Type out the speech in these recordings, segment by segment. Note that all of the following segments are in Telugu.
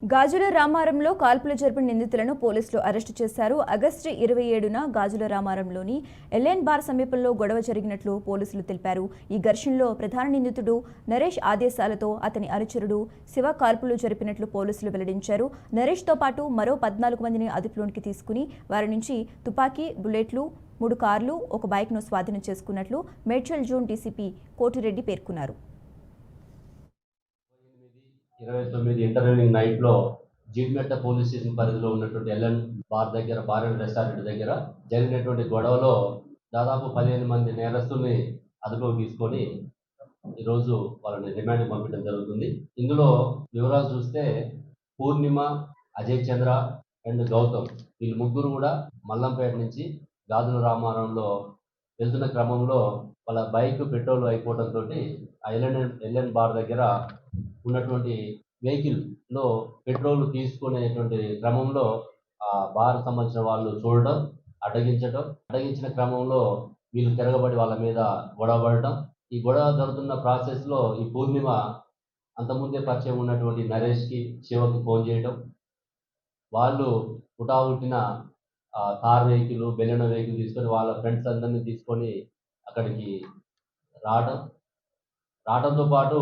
గాజుల రామారంలో కాల్పులు జరిపిన నిందితులను పోలీసులు అరెస్టు చేశారు. ఆగస్టు 27న గాజుల రామారంలోని ఎల్ఎన్ బార్ సమీపంలో గొడవ జరిగినట్లు పోలీసులు తెలిపారు. ఈ ఘర్షణలో ప్రధాన నిందితుడు నరేష్ ఆదేశాలతో అతని అనుచరుడు శివ కాల్పులు జరిపినట్లు పోలీసులు వెల్లడించారు. నరేష్తో పాటు మరో 14 మందిని అదుపులోనికి తీసుకుని వారి నుంచి తుపాకీ, బుల్లెట్లు, 3 కార్లు, ఒక బైక్ను స్వాధీనం చేసుకున్నట్లు మేడ్చల్ జోన్ డీసీపీ కోటిరెడ్డి పేర్కొన్నారు. 29 ఇంటర్వ్యూయింగ్ నైట్లో జీడిమెట్ట పోలీస్ స్టేషన్ పరిధిలో ఉన్నటువంటి ఎల్ఎన్ బార్ దగ్గర, బార్ అండ్ రెస్టారెంట్ దగ్గర జరిగినటువంటి గొడవలో దాదాపు 15 మంది నేరస్తుల్ని అదుపులోకి తీసుకొని ఈరోజు వాళ్ళని రిమాండ్కి పంపించడం జరుగుతుంది. ఇందులో వివరాలు చూస్తే పూర్ణిమ, అజయ్ చంద్ర అండ్ గౌతమ్ వీళ్ళు ముగ్గురు కూడా మల్లంపేట నుంచి గాజుల రామారంలో వెళ్తున్న క్రమంలో వాళ్ళ బైక్ పెట్రోల్ అయిపోవడంతో ఆ ఎల్ఎన్ బార్ దగ్గర ఉన్నటువంటి వెహికల్లో పెట్రోల్ తీసుకునేటువంటి క్రమంలో ఆ బార్ సంబంధించిన వాళ్ళు చూడడం, అడ్డగించిన క్రమంలో వీళ్ళు తిరగబడి వాళ్ళ మీద గొడవ పడటం. ఈ గొడవ జరుగుతున్న ప్రాసెస్లో ఈ పూర్ణిమ అంతకుముందే పరిచయం ఉన్నటువంటి నరేష్కి, శివకి ఫోన్ చేయడం, వాళ్ళు హుటాహుటిన కార్ వెహికల్, బెలెనో వెహికల్ తీసుకొని వాళ్ళ ఫ్రెండ్స్ అందరినీ తీసుకొని అక్కడికి రావడంతో పాటు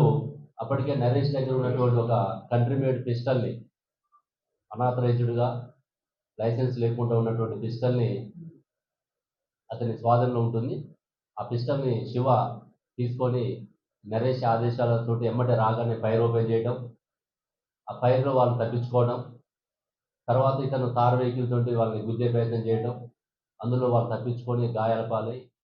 అప్పటికే నరేష్ దగ్గర ఉన్నటువంటి ఒక కంట్రీ మేడ్ పిస్టల్ని, అనాథరైజ్డ్గా లైసెన్స్ లేకుండా ఉన్నటువంటి పిస్టల్ని అతని స్వాధీనంలో ఉంటుంది. ఆ పిస్టల్ని శివ తీసుకొని నరేష్ ఆదేశాలతో ఎమ్మటే రాగానే ఫైర్ ఓపెన్ చేయడం, ఆ ఫైర్లో వాళ్ళు తప్పించుకోవడం, తర్వాత ఇతను కార్ వెహికల్ తోటి వాళ్ళని గుద్దే ప్రయత్నం చేయడం, అందులో వాళ్ళు తప్పించుకొని గాయాల పాలై